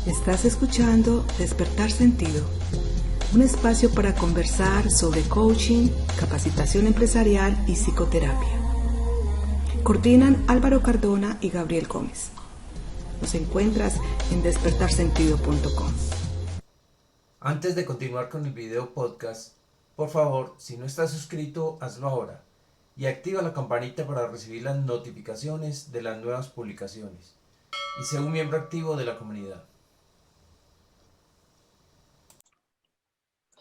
Estás escuchando Despertar Sentido, un espacio para conversar sobre coaching, capacitación empresarial y psicoterapia. Coordinan Álvaro Cardona y Gabriel Gómez. Nos encuentras en despertarsentido.com. Antes de continuar con el video podcast, por favor, si no estás suscrito, hazlo ahora y activa la campanita para recibir las notificaciones de las nuevas publicaciones y sé un miembro activo de la comunidad.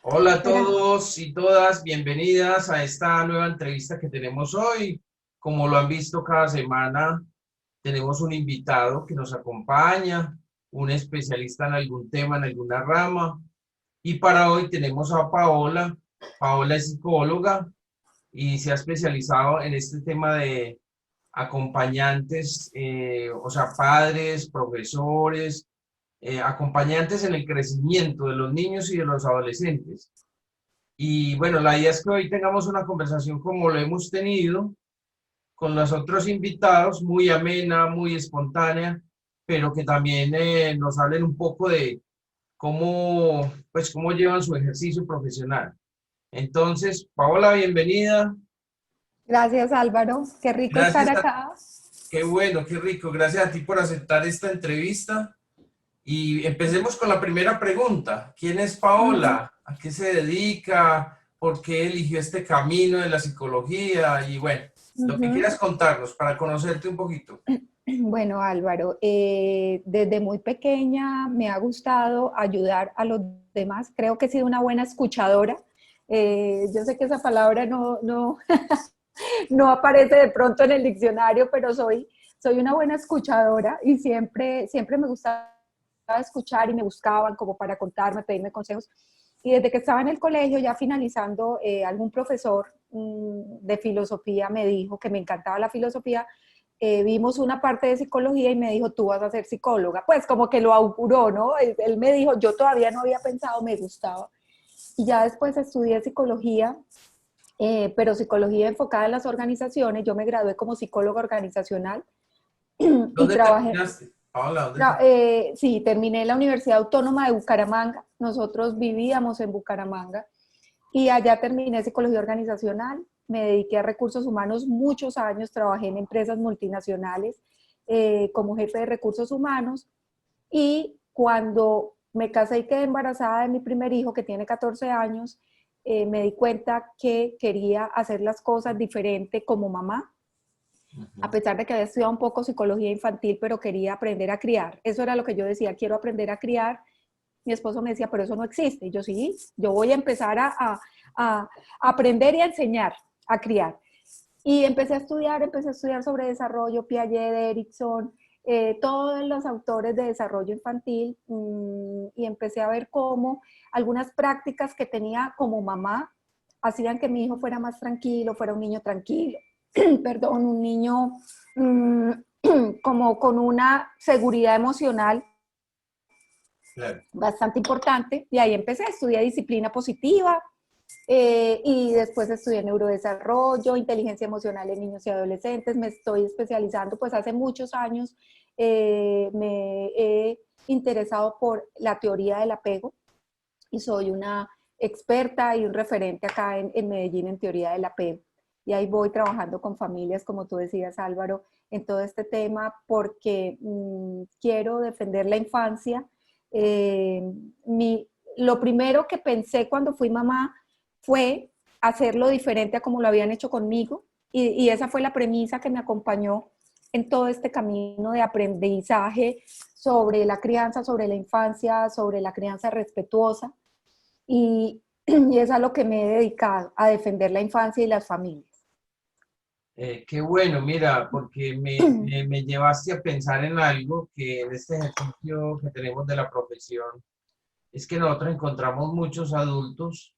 Hola a todos y todas, bienvenidas a esta nueva entrevista que tenemos hoy. Como lo han visto cada semana, tenemos un invitado que nos acompaña, un especialista en algún tema, en alguna rama. Y para hoy tenemos a Paola. Paola es psicóloga y se ha especializado en este tema de acompañantes, o sea, padres, profesores, acompañantes en el crecimiento de los niños y de los adolescentes. Y bueno, la idea es que hoy tengamos una conversación como lo hemos tenido con los otros invitados, muy amena, muy espontánea, pero que también nos hablen un poco de cómo, pues, cómo llevan su ejercicio profesional. Entonces, Paola, bienvenida. Gracias, Álvaro. Qué rico estar Gracias acá. qué bueno, qué rico. Gracias a ti por aceptar esta entrevista. Y empecemos con la primera pregunta. ¿Quién es Paola? ¿A qué se dedica? ¿Por qué eligió este camino de la psicología? Y bueno, lo que quieras contarnos para conocerte un poquito. Bueno, Álvaro, desde muy pequeña me ha gustado ayudar a los demás. Creo que he sido una buena escuchadora. Yo sé que esa palabra no aparece de pronto en el diccionario, pero soy una buena escuchadora y siempre me gustaba escuchar y me buscaban como para contarme, pedirme consejos. Y desde que estaba en el colegio, ya finalizando, algún profesor de filosofía me dijo que me encantaba la filosofía. Vimos una parte de psicología y me dijo, tú vas a ser psicóloga. Pues como que lo auguró, ¿no? Él me dijo, yo todavía no había pensado, me gustaba. Y ya después estudié psicología, pero psicología enfocada en las organizaciones. Yo me gradué como psicóloga organizacional y ¿Dónde trabajé. terminaste? Paola, ¿dónde terminaste? Sí, terminé en la Universidad Autónoma de Bucaramanga. Nosotros vivíamos en Bucaramanga y allá terminé psicología organizacional. Me dediqué a recursos humanos muchos años, trabajé en empresas multinacionales como jefe de recursos humanos y cuando me casé y quedé embarazada de mi primer hijo que tiene 14 años, me di cuenta que quería hacer las cosas diferente como mamá, a pesar de que había estudiado un poco psicología infantil, pero quería aprender a criar. Eso era lo que yo decía, quiero aprender a criar. Mi esposo me decía, pero eso no existe. Y yo sí, yo voy a empezar a aprender y a enseñar a criar. Y empecé a estudiar sobre desarrollo, Piaget, Erickson, todos los autores de desarrollo infantil, y empecé a ver cómo algunas prácticas que tenía como mamá hacían que mi hijo fuera más tranquilo, fuera un niño tranquilo, perdón, un niño como con una seguridad emocional Claro. bastante importante. Y ahí empecé a estudiar disciplina positiva, y después estudié neurodesarrollo, inteligencia emocional en niños y adolescentes. Me estoy especializando, pues hace muchos años me he interesado por la teoría del apego y soy una experta y un referente acá en Medellín en teoría del apego. Y ahí voy trabajando con familias, como tú decías, Álvaro, en todo este tema porque quiero defender la infancia. Eh, lo primero que pensé cuando fui mamá fue hacerlo diferente a como lo habían hecho conmigo, y esa fue la premisa que me acompañó en todo este camino de aprendizaje sobre la crianza, sobre la infancia, sobre la crianza respetuosa, y es a lo que me he dedicado, a defender la infancia y las familias. Qué bueno, mira, porque me llevaste a pensar en algo que en este ejercicio que tenemos de la profesión, es que nosotros encontramos muchos adultos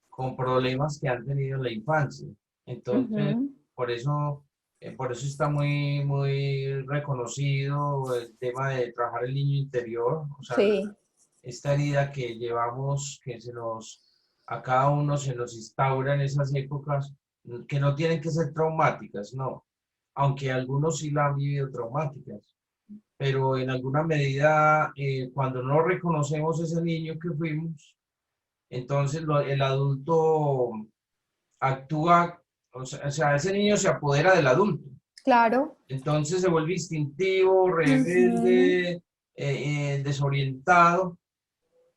con problemas que han tenido en la infancia. Entonces, por eso está muy, muy reconocido el tema de trabajar el niño interior, o sea, Sí, esta herida que llevamos, a cada uno se nos instaura en esas épocas, que no tienen que ser traumáticas, no, aunque algunos sí la han vivido traumáticas, pero en alguna medida, cuando no reconocemos ese niño que fuimos, entonces el adulto actúa, o sea, ese niño se apodera del adulto. Claro. Entonces se vuelve instintivo, Ujú. rebelde, desorientado,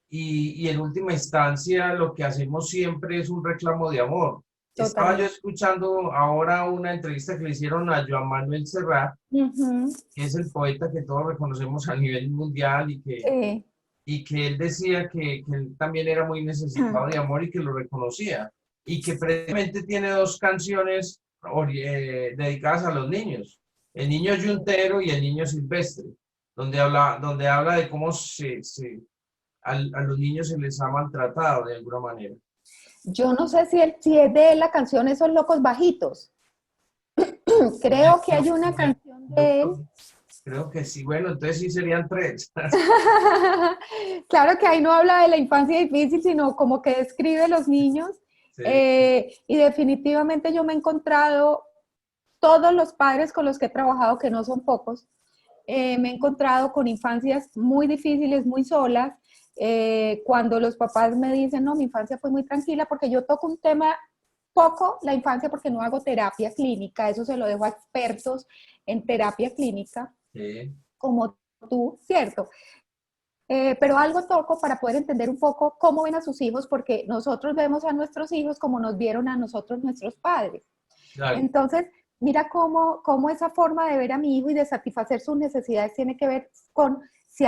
y en última instancia lo que hacemos siempre es un reclamo de amor. Estaba yo Totalmente. escuchando ahora una entrevista que le hicieron a Joan Manuel Serrat, Ujú. que es el poeta que todos reconocemos a nivel mundial Sí. y que él decía que él también era muy necesitado de amor y que lo reconocía. Y que precisamente tiene dos canciones dedicadas a los niños, el niño yuntero y el niño silvestre, donde habla de cómo a los niños se les ha maltratado de alguna manera. Yo no sé si es de la canción Esos Locos Bajitos. Creo que hay una canción Yo de él. creo que sí, bueno, entonces sí serían tres. Claro que ahí no habla de la infancia difícil, sino como que describe los niños. Sí. Y definitivamente yo me he encontrado, todos los padres con los que he trabajado, que no son pocos, me he encontrado con infancias muy difíciles, muy solas, cuando los papás me dicen, no, mi infancia fue muy tranquila, porque yo toco un tema poco, la infancia, porque no hago terapia clínica, eso se lo dejo a expertos en terapia clínica, Sí. como tú, ¿cierto? Pero algo toco para poder entender un poco cómo ven a sus hijos, porque nosotros vemos a nuestros hijos como nos vieron a nosotros nuestros padres. Claro. Entonces, mira cómo esa forma de ver a mi hijo y de satisfacer sus necesidades tiene que ver con si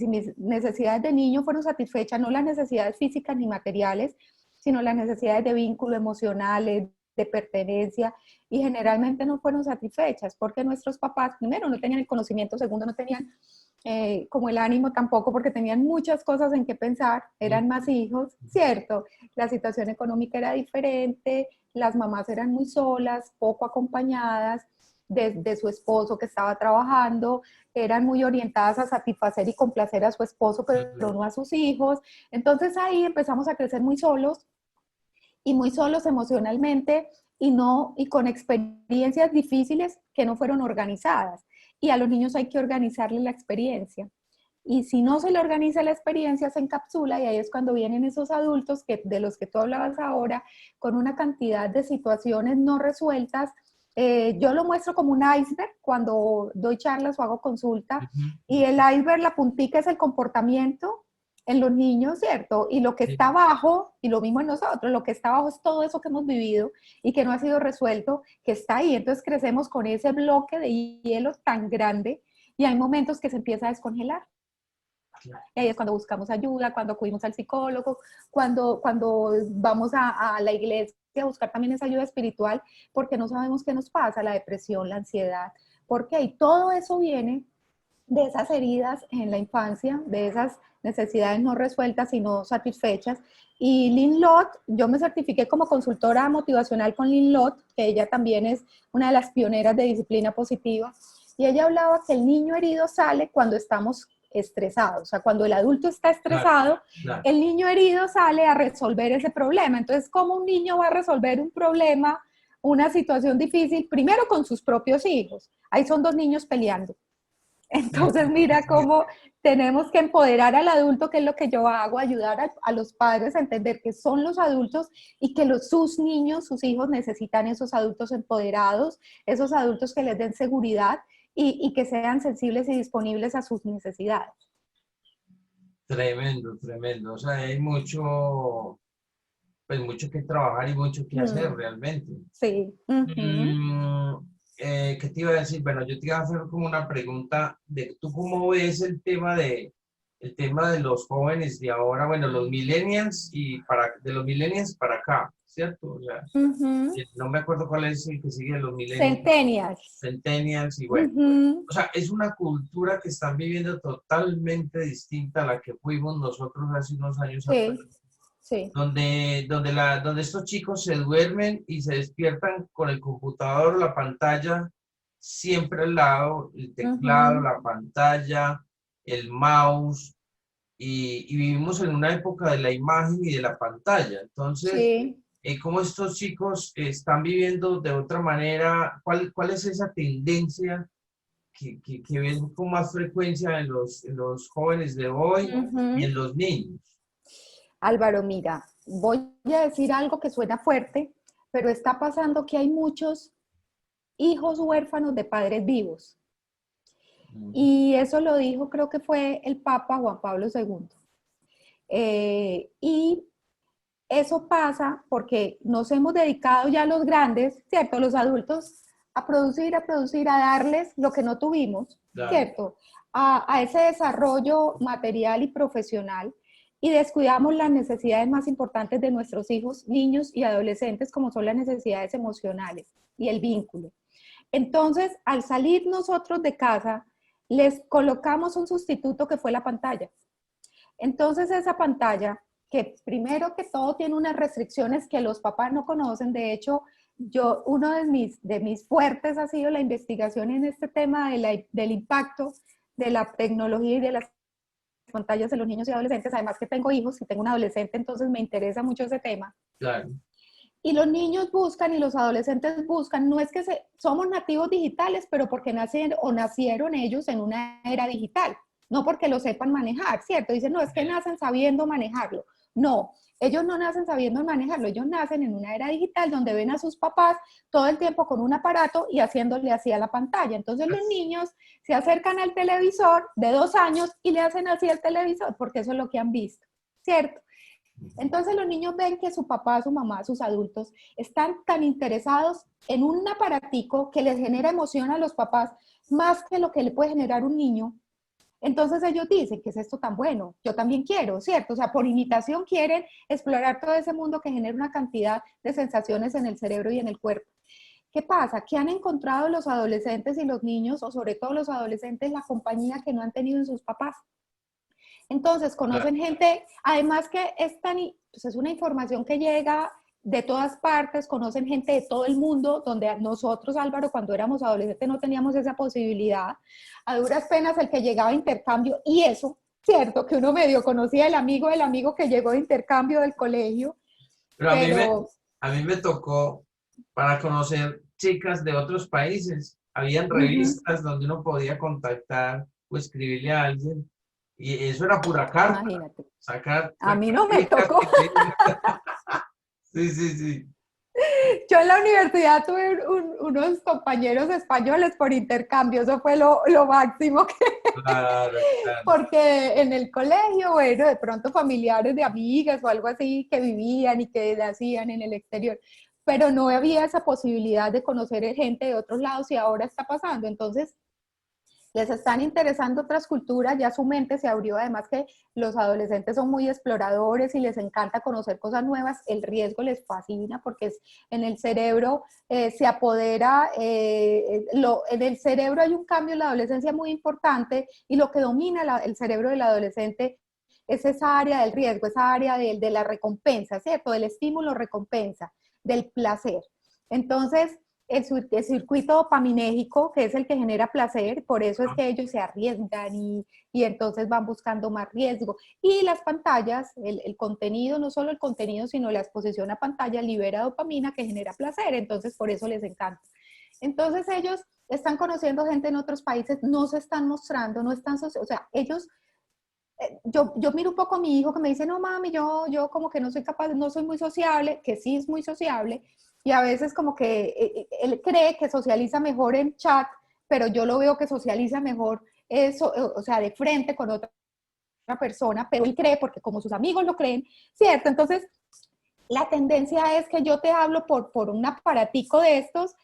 mis necesidades de niño fueron satisfechas, no las necesidades físicas ni materiales, sino las necesidades de vínculo emocionales, de pertenencia, y generalmente no fueron satisfechas porque nuestros papás, primero, no tenían el conocimiento, segundo, no tenían como el ánimo tampoco, porque tenían muchas cosas en que pensar, eran más hijos, ¿cierto? La situación económica era diferente, las mamás eran muy solas, poco acompañadas de su esposo que estaba trabajando, eran muy orientadas a satisfacer y complacer a su esposo, pero no a sus hijos. Entonces ahí empezamos a crecer muy solos y muy solos emocionalmente y con experiencias difíciles que no fueron organizadas. Y a los niños hay que organizarles la experiencia. Y si no se le organiza la experiencia, se encapsula y ahí es cuando vienen esos adultos de los que tú hablabas ahora, con una cantidad de situaciones no resueltas. Yo lo muestro como un iceberg cuando doy charlas o hago consulta, y el iceberg, la puntica es el comportamiento en los niños, ¿cierto? Y lo que está abajo, y lo mismo en nosotros, lo que está abajo es todo eso que hemos vivido y que no ha sido resuelto, que está ahí. Entonces crecemos con ese bloque de hielo tan grande y hay momentos que se empieza a descongelar. Y ahí es cuando buscamos ayuda, cuando acudimos al psicólogo, cuando vamos a la iglesia a buscar también esa ayuda espiritual, porque no sabemos qué nos pasa, la depresión, la ansiedad, porque y todo eso viene de esas heridas en la infancia, de esas necesidades no resueltas y no satisfechas. Y Lynn Lott, yo me certifiqué como consultora motivacional con Lynn Lott, que ella también es una de las pioneras de disciplina positiva, y ella hablaba que el niño herido sale cuando estamos estresados, o sea, cuando el adulto está estresado, Claro. el niño herido sale a resolver ese problema. Entonces, ¿cómo un niño va a resolver un problema, una situación difícil? Primero con sus propios hijos. Ahí son dos niños peleando. Entonces, mira cómo tenemos que empoderar al adulto, que es lo que yo hago, ayudar a los padres a entender que son los adultos y que sus niños, sus hijos necesitan esos adultos empoderados, esos adultos que les den seguridad y que sean sensibles y disponibles a sus necesidades. Tremendo, tremendo. O sea, hay mucho, pues mucho que trabajar y mucho que hacer realmente. Sí. ¿Qué te iba a decir? Bueno, yo te iba a hacer como una pregunta de tú cómo ves el tema de los jóvenes de ahora, bueno, los millennials de los millennials para acá, ¿cierto? O sea, no me acuerdo cuál es el que sigue los millennials. Centennials. Centennials y bueno, o sea, es una cultura que están viviendo totalmente distinta a la que fuimos nosotros hace unos años atrás. Sí. Donde estos chicos se duermen y se despiertan con el computador o la pantalla siempre al lado, el teclado, la pantalla, el mouse, y vivimos en una época de la imagen y de la pantalla. Entonces, Sí. ¿cómo estos chicos están viviendo de otra manera? ¿Cuál es esa tendencia que ves con más frecuencia en los jóvenes de hoy y en los niños? Álvaro, mira, voy a decir algo que suena fuerte, pero está pasando que hay muchos hijos huérfanos de padres vivos. Y eso lo dijo, creo que fue el Papa Juan Pablo II. Y eso pasa porque nos hemos dedicado ya los grandes, ¿cierto? Los adultos, a producir, a darles lo que no tuvimos, claro, ¿cierto? A ese desarrollo material y profesional, y descuidamos las necesidades más importantes de nuestros hijos, niños y adolescentes, como son las necesidades emocionales y el vínculo. Entonces, al salir nosotros de casa, les colocamos un sustituto que fue la pantalla. Entonces, esa pantalla, que primero que todo tiene unas restricciones que los papás no conocen. De hecho, uno de mis fuertes ha sido la investigación en este tema del impacto de la tecnología y de las pantallas en los niños y adolescentes. Además que tengo hijos y tengo un adolescente, entonces me interesa mucho ese tema. Claro. Y los niños buscan y los adolescentes buscan, no es que somos nativos digitales, pero porque nacieron ellos en una era digital, no porque lo sepan manejar, ¿cierto? Dicen, no, es que nacen sabiendo manejarlo. No, ellos no nacen sabiendo manejarlo, ellos nacen en una era digital donde ven a sus papás todo el tiempo con un aparato y haciéndole así a la pantalla. Entonces los niños se acercan al televisor de 2 años y le hacen así al televisor, porque eso es lo que han visto, ¿cierto? Entonces los niños ven que su papá, su mamá, sus adultos están tan interesados en un aparatico que les genera emoción a los papás más que lo que le puede generar un niño. Entonces ellos dicen, ¿qué es esto tan bueno? Yo también quiero, ¿cierto? O sea, por imitación quieren explorar todo ese mundo que genera una cantidad de sensaciones en el cerebro y en el cuerpo. ¿Qué pasa? Que han encontrado los adolescentes y los niños, o sobre todo los adolescentes, la compañía que no han tenido en sus papás. Entonces conocen gente, además que pues es una información que llega de todas partes, conocen gente de todo el mundo, donde nosotros, Álvaro, cuando éramos adolescentes no teníamos esa posibilidad. A duras penas el que llegaba a intercambio, y eso, cierto, que uno medio conocía el amigo del amigo que llegó de intercambio del colegio. Pero a mí me tocó, para conocer chicas de otros países, habían revistas donde uno podía contactar o escribirle a alguien, y eso era pura carta. Imagínate. Sacar a mí no me tocó. Sí, sí, sí. Yo en la universidad tuve unos compañeros españoles por intercambio, eso fue lo máximo que... Claro, claro. Porque en el colegio, bueno, de pronto familiares de amigas o algo así que vivían y que hacían en el exterior, pero no había esa posibilidad de conocer gente de otros lados y ahora está pasando. Entonces, les están interesando otras culturas, ya su mente se abrió, además que los adolescentes son muy exploradores y les encanta conocer cosas nuevas, el riesgo les fascina porque en el cerebro se apodera, en el cerebro hay un cambio en la adolescencia muy importante y lo que domina el cerebro del adolescente es esa área del riesgo, esa área de la recompensa, ¿cierto? Del estímulo-recompensa, del placer. Entonces, el circuito dopaminérgico, que es el que genera placer, por eso es que ellos se arriesgan y entonces van buscando más riesgo. Y las pantallas, el contenido, no solo el contenido, sino la exposición a pantalla libera dopamina que genera placer, entonces por eso les encanta. Entonces ellos están conociendo gente en otros países, no se están mostrando, no están, o sea, ellos... Yo miro un poco a mi hijo que me dice, no mami, yo como que no soy capaz, no soy muy sociable, que sí es muy sociable, y a veces como que él cree que socializa mejor en chat, pero yo lo veo que socializa mejor, o sea, de frente con otra persona, pero él cree porque como sus amigos lo creen, ¿cierto? Entonces, la tendencia es que yo te hablo por un aparatico de estos,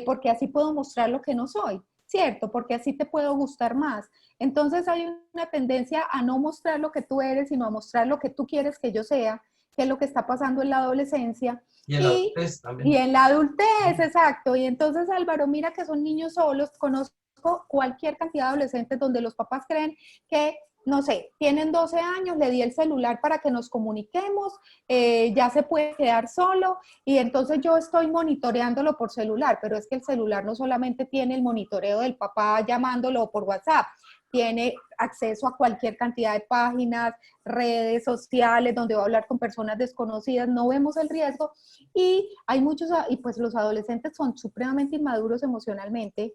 porque así puedo mostrar lo que no soy, ¿cierto? Porque así te puedo gustar más. Entonces hay una tendencia a no mostrar lo que tú eres, sino a mostrar lo que tú quieres que yo sea, que es lo que está pasando en la adolescencia. Y en la adultez también. Y en la adultez, exacto. Y entonces, Álvaro, mira que son niños solos. Conozco cualquier cantidad de adolescentes donde los papás creen que, no sé, tienen 12 años, le di el celular para que nos comuniquemos, ya se puede quedar solo y entonces yo estoy monitoreándolo por celular, pero es que el celular no solamente tiene el monitoreo del papá llamándolo por WhatsApp, tiene acceso a cualquier cantidad de páginas, redes sociales, donde va a hablar con personas desconocidas, no vemos el riesgo y hay muchos, y pues los adolescentes son supremamente inmaduros emocionalmente.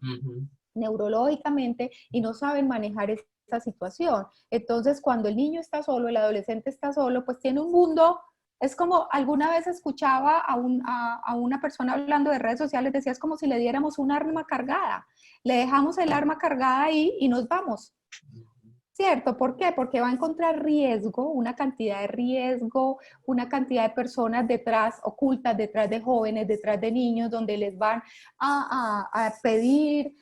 neurológicamente y no saben manejar esta situación. Entonces, cuando el niño está solo, el adolescente está solo, pues tiene un mundo. Es como alguna vez escuchaba a una persona hablando de redes sociales, decía, es como si le diéramos un arma cargada. Le dejamos el arma cargada ahí y nos vamos. ¿Cierto? ¿Por qué? Porque va a encontrar riesgo, una cantidad de riesgo, una cantidad de personas detrás, ocultas, detrás de jóvenes, detrás de niños, donde les van a pedir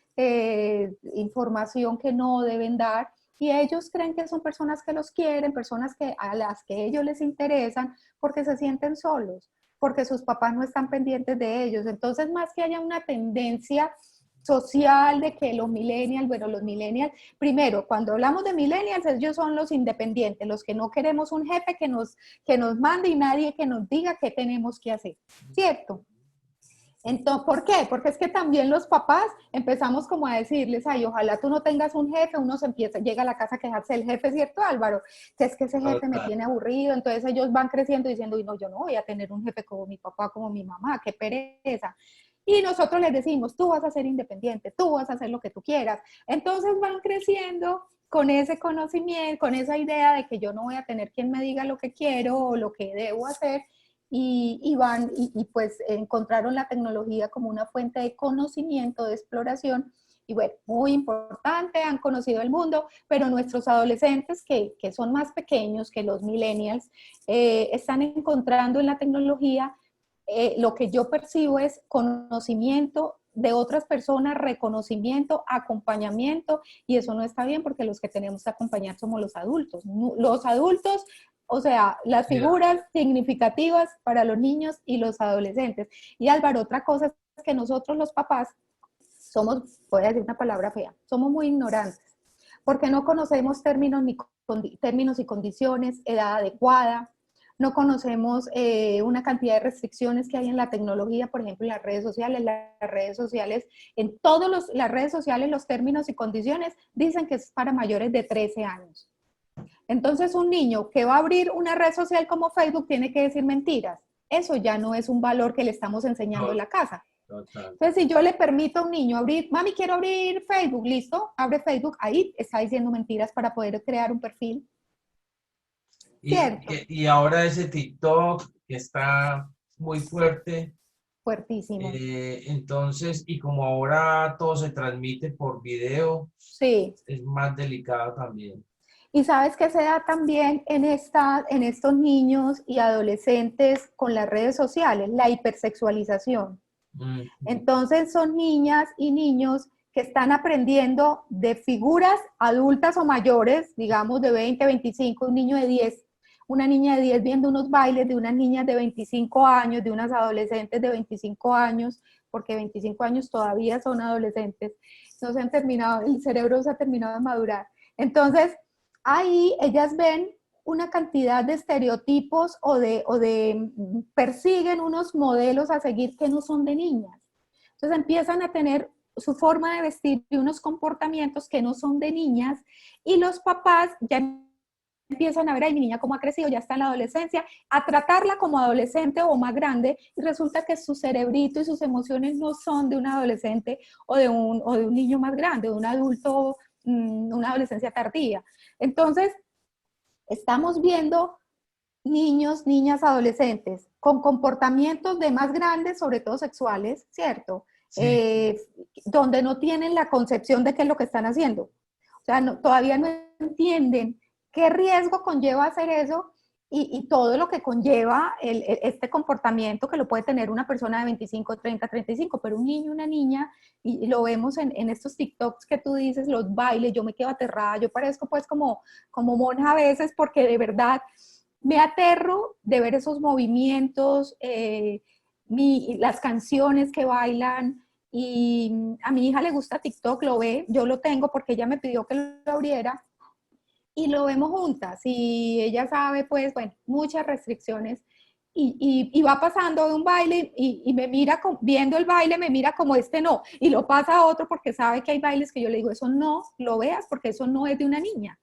información que no deben dar. Y ellos creen que son personas que los quieren, personas a las que ellos les interesan, porque se sienten solos, porque sus papás no están pendientes de ellos. Entonces, más que haya una tendencia social de que los millennials, primero, cuando hablamos de millennials, ellos son los independientes, los que no queremos un jefe que nos mande y nadie que nos diga qué tenemos que hacer, ¿cierto? Entonces, ¿por qué? Porque es que también los papás empezamos como a decirles, ay, ojalá tú no tengas un jefe, uno se empieza, llega a la casa a quejarse del jefe, ¿cierto, Álvaro? Que es que ese jefe me tiene aburrido, entonces ellos van creciendo diciendo, y no, yo no voy a tener un jefe como mi papá, como mi mamá, qué pereza. Y nosotros les decimos, tú vas a ser independiente, tú vas a hacer lo que tú quieras. Entonces van creciendo con ese conocimiento, con esa idea de que yo no voy a tener quien me diga lo que quiero o lo que debo hacer, y pues encontraron la tecnología como una fuente de conocimiento, de exploración, y bueno, muy importante, han conocido el mundo, pero nuestros adolescentes que son más pequeños que los millennials, están encontrando en la tecnología lo que yo percibo es conocimiento de otras personas, reconocimiento, acompañamiento, y eso no está bien porque los que tenemos que acompañar somos los adultos. Los adultos, o sea, las figuras significativas para los niños y los adolescentes. Y Álvaro, otra cosa es que nosotros los papás somos, voy a decir una palabra fea, somos muy ignorantes, porque no conocemos términos y condiciones, edad adecuada, no conocemos una cantidad de restricciones que hay en la tecnología, por ejemplo, en las redes sociales, en todas las redes sociales, los términos y condiciones dicen que es para mayores de 13 años. Entonces, un niño que va a abrir una red social como Facebook tiene que decir mentiras. Eso ya no es un valor que le estamos enseñando en la casa. Total. Entonces, si yo le permito a un niño abrir, mami, quiero abrir Facebook, listo, abre Facebook, ahí está diciendo mentiras para poder crear un perfil. Y ahora ese TikTok que está muy fuerte. Fuertísimo. Entonces, y como ahora todo se transmite por video, sí, es más delicado también. Y sabes que se da también en estos niños y adolescentes con las redes sociales, la hipersexualización. Entonces son niñas y niños que están aprendiendo de figuras adultas o mayores, digamos de 20, 25, un niño de 10, una niña de 10 viendo unos bailes de unas niñas de 25 años, de unas adolescentes de 25 años, porque 25 años todavía son adolescentes, no se han terminado, el cerebro se ha terminado de madurar. Entonces, ahí ellas ven una cantidad de estereotipos o de persiguen unos modelos a seguir que no son de niñas. Entonces empiezan a tener su forma de vestir y unos comportamientos que no son de niñas, y los papás ya empiezan a ver, ay, mi niña cómo ha crecido, ya está en la adolescencia, a tratarla como adolescente o más grande, y resulta que su cerebrito y sus emociones no son de un adolescente o de un niño más grande, de un adulto, una adolescencia tardía. Entonces, estamos viendo niños, niñas, adolescentes con comportamientos de más grandes, sobre todo sexuales, ¿cierto? Sí. Donde no tienen la concepción de qué es lo que están haciendo. O sea, todavía no entienden qué riesgo conlleva hacer eso y todo lo que conlleva este comportamiento que lo puede tener una persona de 25, 30, 35, pero un niño, una niña, y lo vemos en estos TikToks que tú dices, los bailes, yo me quedo aterrada, yo parezco pues como monja a veces, porque de verdad me aterro de ver esos movimientos, las canciones que bailan, y a mi hija le gusta TikTok, lo ve, yo lo tengo porque ella me pidió que lo abriera, y lo vemos juntas, y ella sabe, pues, bueno, muchas restricciones, y va pasando de un baile, y me mira, viendo el baile, me mira como este no, y lo pasa a otro porque sabe que hay bailes que yo le digo, eso no lo veas porque eso no es de una niña,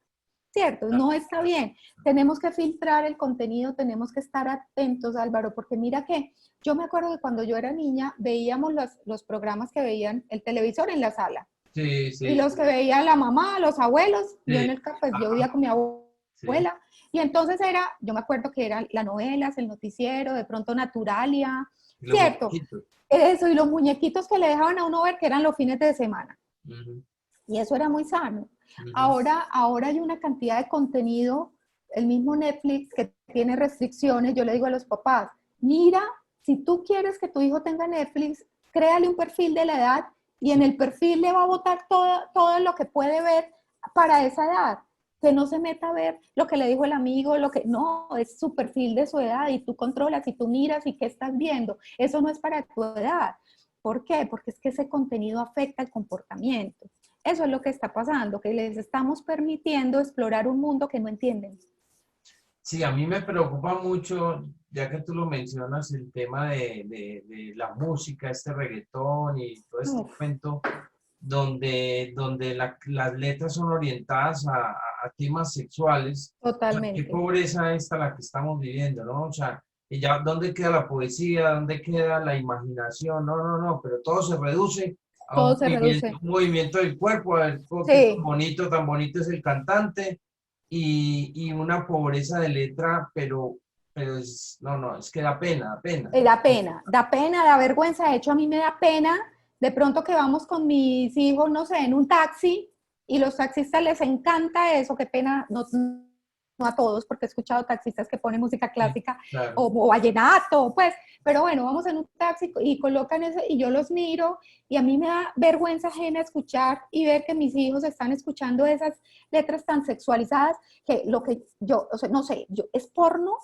¿cierto? No está bien. Tenemos que filtrar el contenido, tenemos que estar atentos, Álvaro, porque mira que yo me acuerdo que cuando yo era niña veíamos los programas que veían el televisor en la sala. Sí, Y sí, los que veía la mamá, los abuelos, yo sí. en el pues yo Ajá, vivía con mi sí. abuela, y entonces era, yo me acuerdo que eran las novelas, el noticiero, de pronto Naturalia, Y los ¿cierto? muñequitos. Eso, y los muñequitos que le dejaban a uno ver que eran los fines de semana. Ujú, Y eso era muy sano. ujú. Ahora hay una cantidad de contenido, el mismo Netflix que tiene restricciones, yo le digo a los papás, mira, si tú quieres que tu hijo tenga Netflix, créale un perfil de la edad y en Sí, el perfil le va a botar todo lo que puede ver para esa edad. Que no se meta a ver lo que le dijo el amigo, lo que no, es su perfil de su edad y tú controlas y tú miras y qué estás viendo. Eso no es para tu edad. ¿Por qué? Porque es que ese contenido afecta el comportamiento. Eso es lo que está pasando, que les estamos permitiendo explorar un mundo que no entienden. sí, a mí me preocupa mucho, ya que tú lo mencionas, el tema de la música, este reggaetón y todo este Uf, cuento, donde las letras son orientadas a temas sexuales. O sea, qué totalmente. pobreza esta la que estamos viviendo, ¿no? O sea, y ya, ¿dónde queda la poesía? ¿Dónde queda la imaginación? No, no, no, pero todo se reduce a Todo se reduce. un movimiento del cuerpo, a ver, oh, qué Sí, tan bonito es el cantante, y una pobreza de letra, pero es, no, no, es que da pena, da pena. da pena, da vergüenza. De hecho, a mí me da pena de pronto que vamos con mis hijos, no sé, en un taxi y los taxistas les encanta eso, qué pena, no, no a todos, porque he escuchado taxistas que ponen música Sí, clásica claro. o vallenato, pues, pero bueno, vamos en un taxi y colocan ese y yo los miro y a mí me da vergüenza ajena escuchar y ver que mis hijos están escuchando esas letras tan sexualizadas que lo que yo, o sea, no sé, yo, es porno.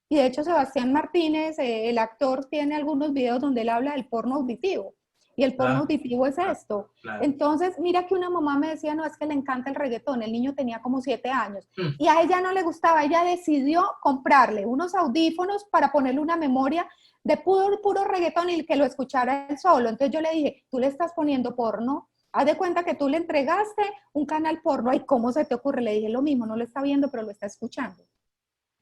Y de hecho Sebastián Martínez, el actor, tiene algunos videos donde él habla del porno auditivo. Y el porno Claro, auditivo es claro, esto. claro. Entonces, mira que una mamá me decía, no, es que le encanta el reggaetón. El niño tenía como 7 años. Mm, Y a ella no le gustaba. Ella decidió comprarle unos audífonos para ponerle una memoria de puro reggaetón y que lo escuchara él solo. Entonces yo le dije, tú le estás poniendo porno. Haz de cuenta que tú le entregaste un canal porno. Ay, ¿cómo se te ocurre? Le dije lo mismo, no lo está viendo, pero lo está escuchando.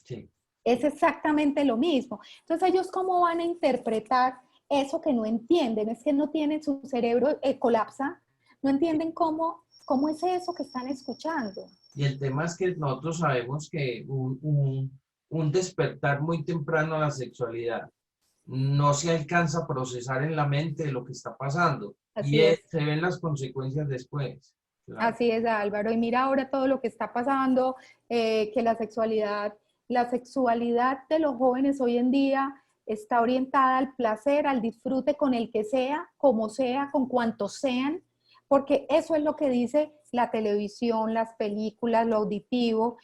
sí. Es exactamente lo mismo. Entonces, ellos cómo van a interpretar eso que no entienden, es que no tienen su cerebro, colapsa, no entienden cómo es eso que están escuchando. Y el tema es que nosotros sabemos que un despertar muy temprano a la sexualidad no se alcanza a procesar en la mente de lo que está pasando y Así es. se ven las consecuencias después. Claro. Así es, Álvaro. Y mira ahora todo lo que está pasando, que la sexualidad de los jóvenes hoy en día está orientada al placer, al disfrute con el que sea, como sea, con cuantos sean, porque eso es lo que dice la televisión, las películas, lo auditivo,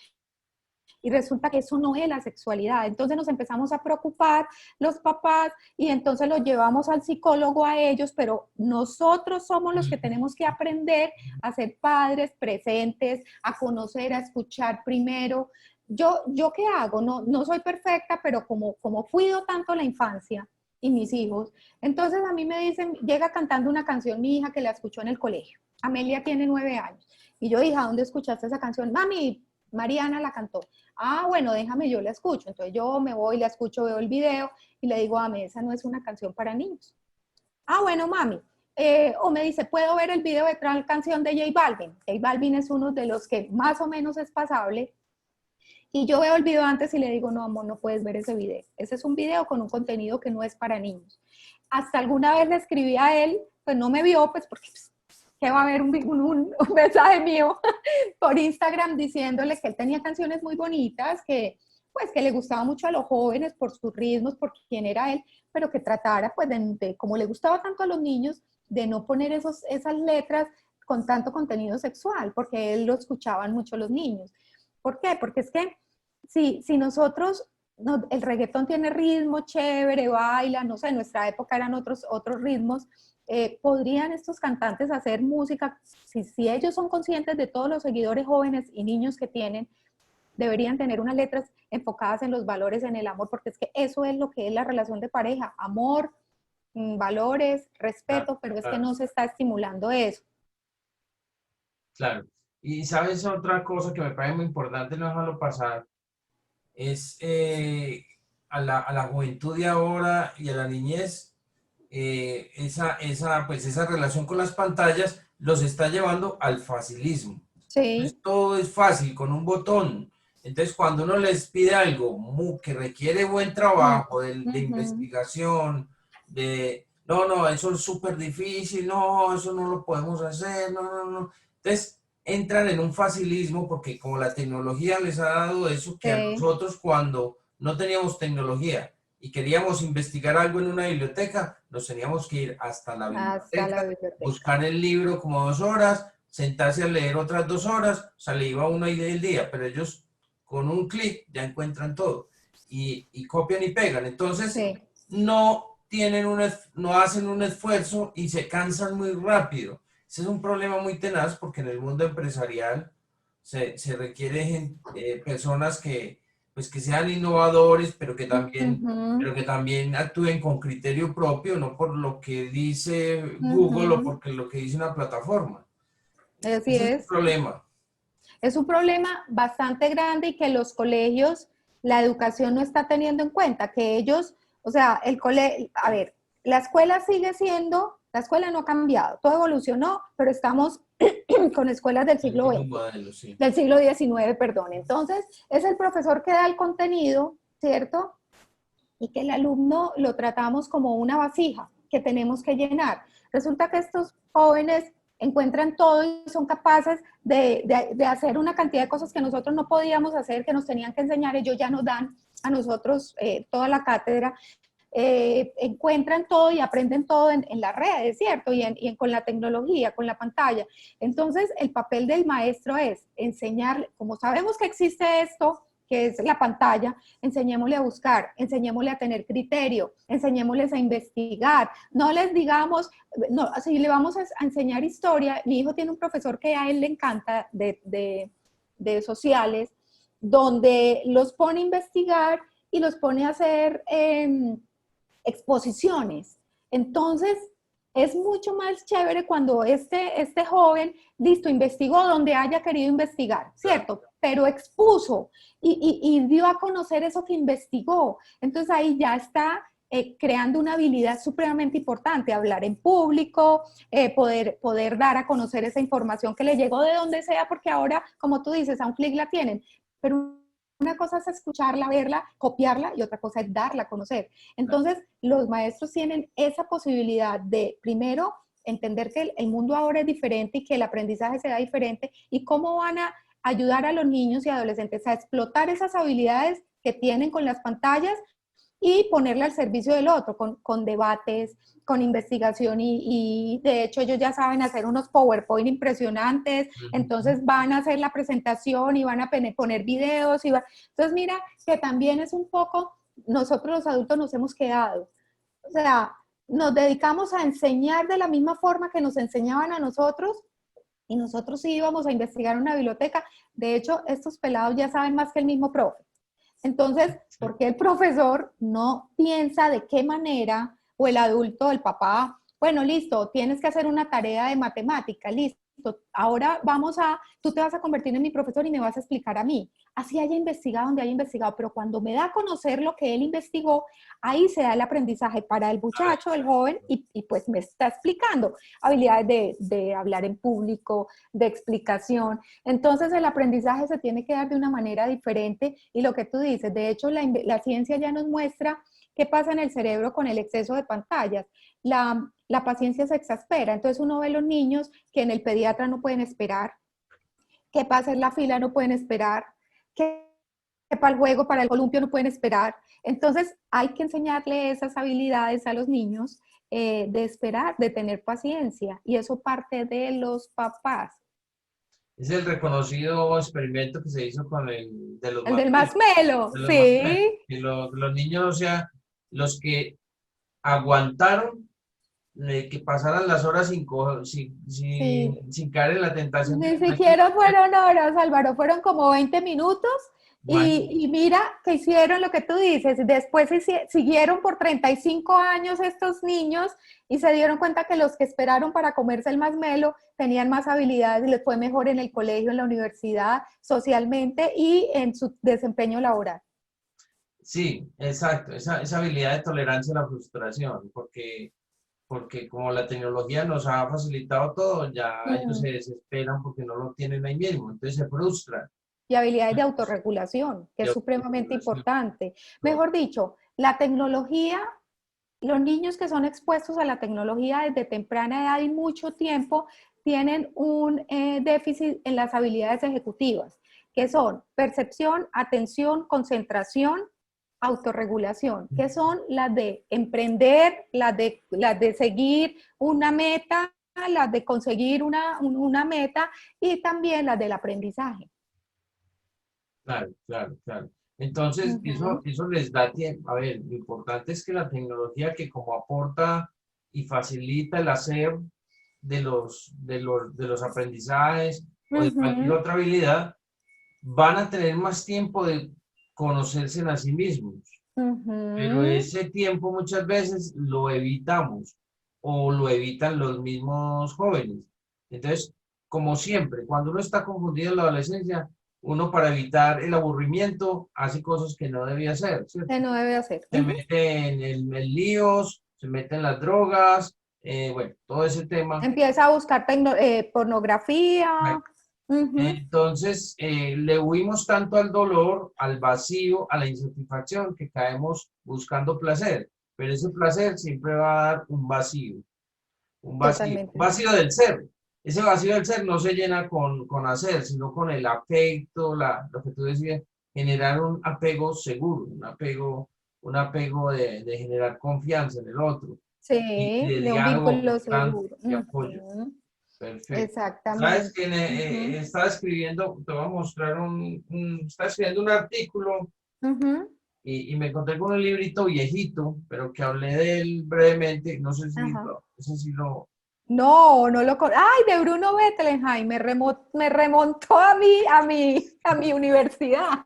y resulta que eso no es la sexualidad. Entonces nos empezamos a preocupar los papás y entonces los llevamos al psicólogo a ellos, pero nosotros somos los que tenemos que aprender a ser padres presentes, a conocer, a escuchar primero. ¿Yo qué hago? No soy perfecta, pero como cuido tanto la infancia y mis hijos, entonces a mí me dicen, llega cantando una canción mi hija que la escuchó en el colegio. Amelia tiene 9 años. Y yo, hija, ¿dónde escuchaste esa canción? Mami, Mariana la cantó. Ah, bueno, déjame, yo la escucho. Entonces yo me voy, la escucho, veo el video y le digo, a mí, esa no es una canción para niños. Ah, bueno, mami. O me dice, ¿puedo ver el video de tal canción de J Balvin? J Balvin es uno de los que más o menos es pasable. Y yo veo el video antes y le digo, no, amor, no puedes ver ese video. Ese es un video con un contenido que no es para niños. Hasta alguna vez le escribí a él, pues no me vio, pues porque pues, que va a haber un mensaje mío por Instagram diciéndole que él tenía canciones muy bonitas, que pues que le gustaba mucho a los jóvenes por sus ritmos, por quién era él, pero que tratara pues como le gustaba tanto a los niños, de no poner esas letras con tanto contenido sexual, porque él lo escuchaban mucho los niños. ¿Por qué? Porque es que si nosotros, no, el reggaetón tiene ritmo chévere, baila, no sé, en nuestra época eran otros ritmos, ¿podrían estos cantantes hacer música? Si ellos son conscientes de todos los seguidores jóvenes y niños que tienen, deberían tener unas letras enfocadas en los valores, en el amor, porque es que eso es lo que es la relación de pareja, amor, valores, Claro, respeto, pero es que claro, no se está estimulando eso. claro. Y sabes otra cosa que me parece muy importante no dejarlo pasar, es a la juventud de ahora y a la niñez, pues esa relación con las pantallas, los está llevando al facilismo. Sí. Entonces, todo es fácil con un botón. Entonces, cuando uno les pide algo que requiere buen Mm, trabajo de ujú. investigación, no, no, eso es súper difícil, no, eso no lo podemos hacer, no, no, no. Entonces, entran en un facilismo porque como la tecnología les ha dado eso que a Sí, nosotros cuando no teníamos tecnología y queríamos investigar algo en una biblioteca, nos teníamos que ir hasta la hasta la biblioteca, biblioteca. buscar el libro como 2 horas, sentarse a leer otras 2 horas, o sea, le iba uno ahí del día, pero ellos con un clic ya encuentran todo y copian y pegan. Entonces, Sí. no tienen no hacen un esfuerzo y se cansan muy rápido. Ese es un problema muy tenaz porque en el mundo empresarial se requiere personas pues, que sean innovadores, Ujú, pero que también actúen con criterio propio, no por lo que dice Google o ujú. porque lo que dice una plataforma. Así Ese es un es. problema. Es un problema bastante grande y que los colegios, la educación no está teniendo en cuenta, que ellos, o sea, el colegio, a ver, la escuela sigue siendo, la escuela no ha cambiado, todo evolucionó, pero estamos con escuelas del El siglo mismo XX, modelo, sí. del siglo XIX, perdón. Entonces, es el profesor que da el contenido, ¿cierto? Y que el alumno lo tratamos como una vasija que tenemos que llenar. Resulta que estos jóvenes encuentran todo y son capaces de hacer una cantidad de cosas que nosotros no podíamos hacer, que nos tenían que enseñar, ellos ya nos dan a nosotros toda la cátedra, encuentran todo y aprenden todo en las redes, ¿cierto? Con la tecnología, con la pantalla. Entonces, el papel del maestro es enseñarle, como sabemos que existe esto, que es la pantalla, enseñémosle a buscar, enseñémosle a tener criterio, enseñémosles a investigar, no les digamos, no, si le vamos a enseñar historia, mi hijo tiene un profesor que a él le encanta de sociales, donde los pone a investigar y los pone a hacer exposiciones. Entonces, es mucho más chévere cuando este joven, listo, investigó donde haya querido investigar, Claro. ¿cierto? Pero expuso y dio a conocer eso que investigó. Entonces ahí ya está creando una habilidad supremamente importante, hablar en público, poder dar a conocer esa información que le llegó de donde sea, porque ahora, como tú dices, a un clic la tienen, pero una cosa es escucharla, verla, copiarla y otra cosa es darla a conocer. Entonces, los maestros tienen esa posibilidad de, primero, entender que el mundo ahora es diferente y que el aprendizaje será diferente y cómo van a ayudar a los niños y adolescentes a explotar esas habilidades que tienen con las pantallas y ponerle al servicio del otro, con debates, con investigación y de hecho ellos ya saben hacer unos PowerPoint impresionantes, Ujú. entonces van a hacer la presentación y van a poner videos. Entonces mira que también es un poco, nosotros los adultos nos hemos quedado, o sea, nos dedicamos a enseñar de la misma forma que nos enseñaban a nosotros y nosotros sí íbamos a investigar en una biblioteca. De hecho, estos pelados ya saben más que el mismo profe. Entonces, ¿por qué el profesor no piensa de qué manera, o el adulto, el papá, bueno, listo, tienes que hacer una tarea de matemática, listo, ahora tú te vas a convertir en mi profesor y me vas a explicar a mí. Así haya investigado donde haya investigado, pero cuando me da a conocer lo que él investigó, ahí se da el aprendizaje para el muchacho, el joven, y pues me está explicando habilidades de hablar en público, de explicación. Entonces el aprendizaje se tiene que dar de una manera diferente y lo que tú dices, de hecho la ciencia ya nos muestra qué pasa en el cerebro con el exceso de pantallas. La paciencia se exaspera, entonces uno ve a los niños que en el pediatra no pueden esperar, que pasa en la fila no pueden esperar, que para el juego, para el columpio no pueden esperar. Entonces hay que enseñarle esas habilidades a los niños de esperar, de tener paciencia y eso parte de los papás. Es el reconocido experimento que se hizo con de los El del marshmallows, marshmallow, de los marshmallows. sí, Y los niños, o sea, los que aguantaron que pasaran las horas sí. sin caer en la tentación de Ni comer. siquiera fueron horas, Álvaro, fueron como 20 minutos y mira que hicieron lo que tú dices. Después siguieron por 35 años estos niños y se dieron cuenta que los que esperaron para comerse el masmelo tenían más habilidades y les fue mejor en el colegio, en la universidad, socialmente y en su desempeño laboral. Sí, exacto, esa habilidad de tolerancia a la frustración, porque porque como la tecnología nos ha facilitado todo, ya ellos se desesperan porque no lo tienen ahí mismo, entonces se frustran. Y habilidades de autorregulación, que De es supremamente autorregulación. importante. Mejor dicho, la tecnología, los niños que son expuestos a la tecnología desde temprana edad y mucho tiempo tienen un déficit en las habilidades ejecutivas, que son percepción, atención, concentración, autorregulación, que son las de emprender, las de seguir una meta, las de conseguir una meta y también las del aprendizaje. Claro, claro, claro. Entonces, eso les da tiempo. A ver, lo importante es que la tecnología que como aporta y facilita el hacer de los aprendizajes o de cualquier otra habilidad, van a tener más tiempo de conocerse a sí mismos. Pero ese tiempo muchas veces lo evitamos o lo evitan los mismos jóvenes. Entonces, como siempre, cuando uno está confundido en la adolescencia, uno para evitar el aburrimiento hace cosas que no debía hacer, ¿cierto? Que no debe hacer. Se mete en líos, se mete en las drogas, bueno, todo ese tema. Empieza a buscar pornografía. Entonces, le huimos tanto al dolor, al vacío, a la insatisfacción, que caemos buscando placer. Pero ese placer siempre va a dar un vacío, un Totalmente. vacío del ser. Ese vacío del ser no se llena con hacer, sino con el afecto, lo que tú decías, generar un apego seguro, un apego de generar confianza en el otro. Y Sí, de de un diálogo vínculo constante, seguro. de apoyo. Perfecto. Sabes Exactamente. que estaba escribiendo, te voy a mostrar estaba escribiendo un artículo y me encontré con un librito viejito, pero que hablé de él brevemente, no sé si lo... No, no lo conozco. Ay, de Bruno Bettelheim, me remontó a mi universidad.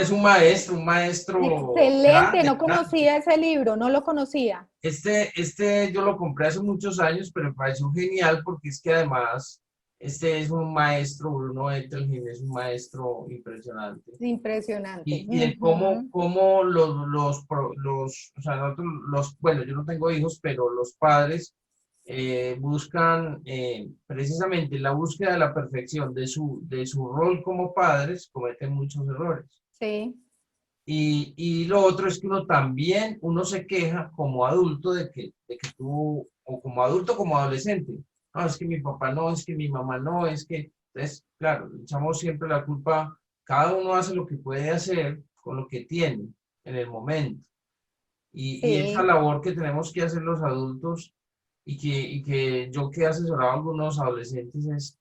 Es un maestro Excelente, grande, no grande. conocía ese libro, no lo conocía. Yo lo compré hace muchos años, pero me pareció genial porque es que además, este es un maestro, Bruno Bettelheim es un maestro impresionante. Impresionante. Y de cómo o sea, bueno, yo no tengo hijos, pero los padres buscan precisamente la búsqueda de la perfección de su rol como padres, cometen muchos errores. Sí. Y lo otro es que uno se queja como adulto de que tú, o como adulto, como adolescente, no, es que mi papá no, es que mi mamá no, entonces, claro, le echamos siempre la culpa, cada uno hace lo que puede hacer con lo que tiene en el momento. Y esa Sí. labor que tenemos que hacer los adultos y que yo que he asesorado a algunos adolescentes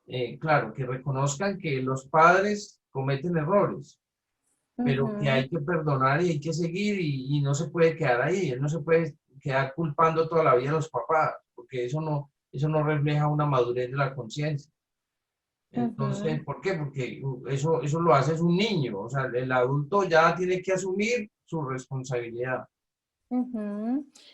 es, claro, que reconozcan que los padres cometen errores, pero que hay que perdonar y hay que seguir y no se puede quedar ahí, no se puede quedar culpando toda la vida a los papás, porque eso no refleja una madurez de la conciencia. Entonces, ¿por qué? Porque eso lo hace es un niño, o sea, el adulto ya tiene que asumir su responsabilidad.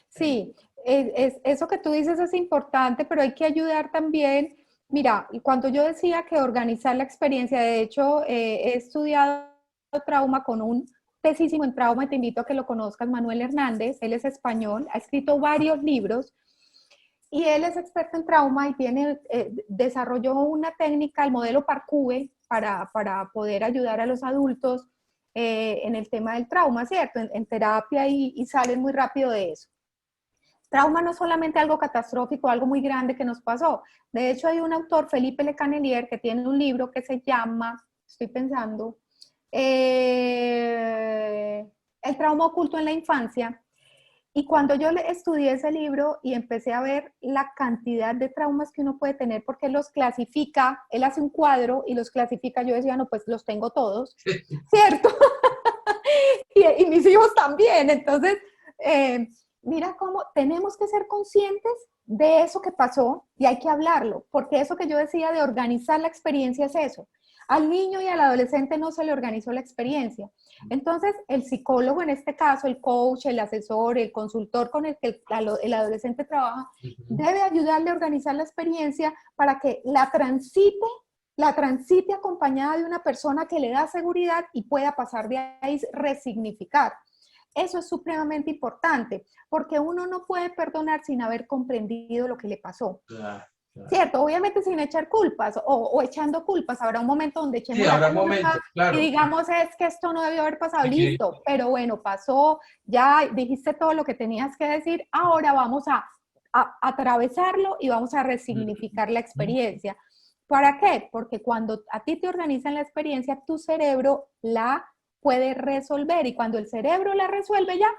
Sí, eso que tú dices es importante, pero hay que ayudar también. Mira, cuando yo decía que organizar la experiencia, de hecho, he estudiado trauma con un tesísimo en trauma, y te invito a que lo conozcas, Manuel Hernández. Él es español, ha escrito varios libros y él es experto en trauma y desarrolló una técnica, el modelo Parcube, para poder ayudar a los adultos en el tema del trauma, ¿cierto? En terapia y salen muy rápido de eso. Trauma no es solamente algo catastrófico, algo muy grande que nos pasó. De hecho, hay un autor, Felipe Le Canelier, que tiene un libro que se llama, estoy pensando, El trauma oculto en la infancia. Y cuando yo estudié ese libro y empecé a ver la cantidad de traumas que uno puede tener, porque él los clasifica, él hace un cuadro y los clasifica, yo decía, no, pues los tengo todos, ¿cierto? y mis hijos también. Entonces, mira cómo tenemos que ser conscientes de eso que pasó y hay que hablarlo, porque eso que yo decía de organizar la experiencia es eso. Al niño y al adolescente no se le organizó la experiencia. Entonces, el psicólogo, en este caso, el coach, el asesor, el consultor con el que el adolescente trabaja, debe ayudarle a organizar la experiencia para que la transite acompañada de una persona que le da seguridad y pueda pasar de ahí, resignificar. eso es supremamente importante, porque uno no puede perdonar sin haber comprendido lo que le pasó. Claro, claro. ¿Cierto? Obviamente sin echar culpas o echando culpas. Habrá un momento donde echemos Sí, habrá la culpa momentos, claro. y digamos es que esto no debió haber pasado, Sí, listo, pero bueno, pasó, ya dijiste todo lo que tenías que decir, ahora vamos a atravesarlo y vamos a resignificar la experiencia. ¿Para qué? Porque cuando a ti te organizan la experiencia, tu cerebro la puede resolver y cuando el cerebro la resuelve ya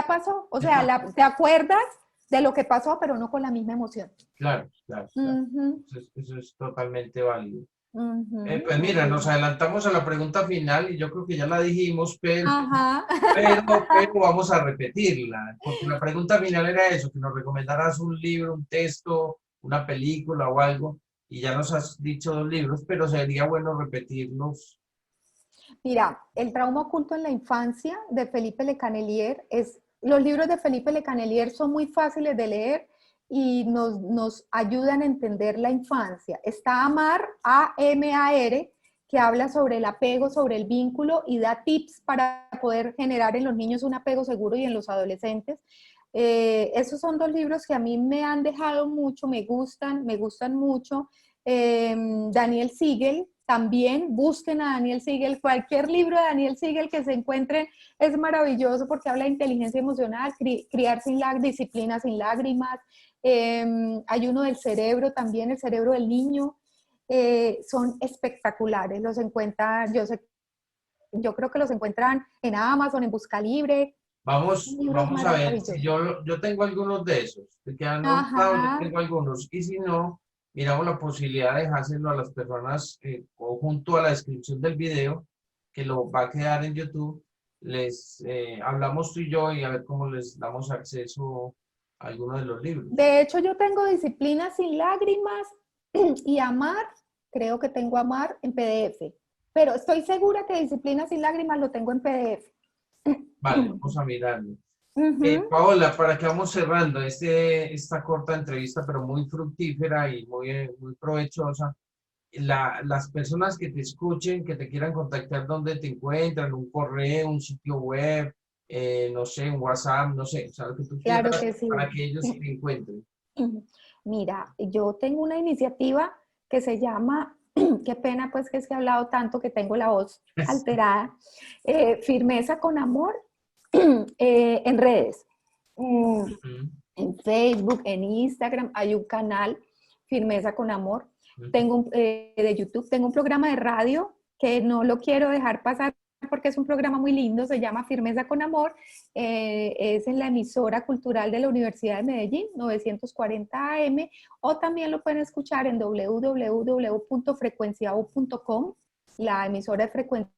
pasó. O sea, te acuerdas de lo que pasó, pero no con la misma emoción. Claro, claro, claro. Uh-huh. Eso es totalmente válido. Uh-huh. Pues mira, nos adelantamos a la pregunta final y yo creo que ya la dijimos, Ajá. pero vamos a repetirla, porque la pregunta final era eso, que nos recomendaras un libro, un texto, una película o algo, y ya nos has dicho 2 libros, pero sería bueno repetirlos. Mira, El trauma oculto en la infancia de Felipe Le Canelier los libros de Felipe Le Canelier son muy fáciles de leer y nos ayudan a entender la infancia. Está Amar, A-M-A-R, que habla sobre el apego, sobre el vínculo y da tips para poder generar en los niños un apego seguro y en los adolescentes. Esos son 2 libros que a mí me han dejado mucho, me gustan mucho. Daniel Siegel, también busquen a Daniel Siegel, cualquier libro de Daniel Siegel que se encuentren es maravilloso porque habla de inteligencia emocional, criar sin disciplina sin lágrimas. Hay uno del cerebro también, el cerebro del niño. Son espectaculares, los encuentran, yo creo que los encuentran en Amazon, en Busca Libre. Vamos a ver, si yo tengo algunos de esos, que han notado, yo tengo algunos, y si no, miramos la posibilidad de dejárselo a las personas o junto a la descripción del video, que lo va a quedar en YouTube, les hablamos tú y yo y a ver cómo les damos acceso a algunos de los libros. De hecho, yo tengo Disciplina sin lágrimas y Amar, creo que tengo Amar en PDF, pero estoy segura que Disciplina sin lágrimas lo tengo en PDF. Vale, vamos a mirarlo. Uh-huh. Paola, para que vamos cerrando esta corta entrevista, pero muy fructífera y muy provechosa, las personas que te escuchen, que te quieran contactar, ¿dónde te encuentran? ¿Un correo, un sitio web, no sé, un WhatsApp, no sé, o sea, lo que tú quieras, Claro que sí. para que ellos te encuentren? Mira, yo tengo una iniciativa que se llama, qué pena pues que es que he hablado tanto que tengo la voz alterada, Firmeza con Amor, en redes, en Facebook, en Instagram, hay un canal, Firmeza con Amor, tengo de YouTube, tengo un programa de radio que no lo quiero dejar pasar porque es un programa muy lindo, se llama Firmeza con Amor, es en la emisora cultural de la Universidad de Medellín, 940 AM, o también lo pueden escuchar en www.frecuenciau.com, la emisora de Frecuencia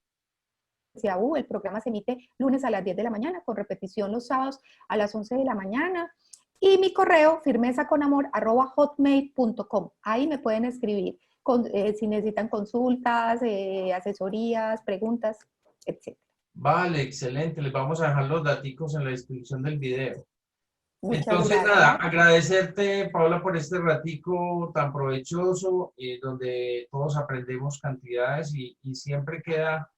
U. El programa se emite lunes a las 10 de la mañana, con repetición los sábados a las 11 de la mañana. Y mi correo, firmezaconamor@hotmail.com. Ahí me pueden escribir si necesitan consultas, asesorías, preguntas, etc. Vale, excelente. Les vamos a dejar los daticos en la descripción del video. Muchas Entonces, gracias. nada, agradecerte, Paola, por este ratico tan provechoso, donde todos aprendemos cantidades y siempre queda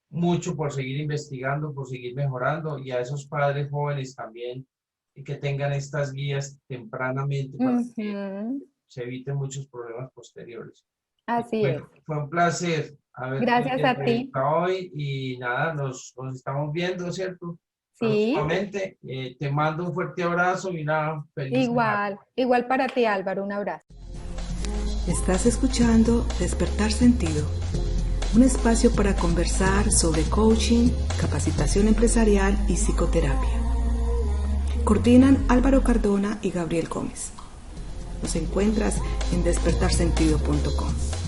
mucho por seguir investigando, por seguir mejorando, y a esos padres jóvenes también, y que tengan estas guías tempranamente para que se eviten muchos problemas posteriores. Así es. Fue un placer haberte Gracias a ti. hoy y nada, nos estamos viendo, ¿cierto? Sí. Próximamente. Te mando un fuerte abrazo y una feliz semana. Igual para ti, Álvaro, un abrazo. Estás escuchando Despertar Sentido, un espacio para conversar sobre coaching, capacitación empresarial y psicoterapia. Coordinan Álvaro Cardona y Gabriel Gómez. Nos encuentras en despertarsentido.com.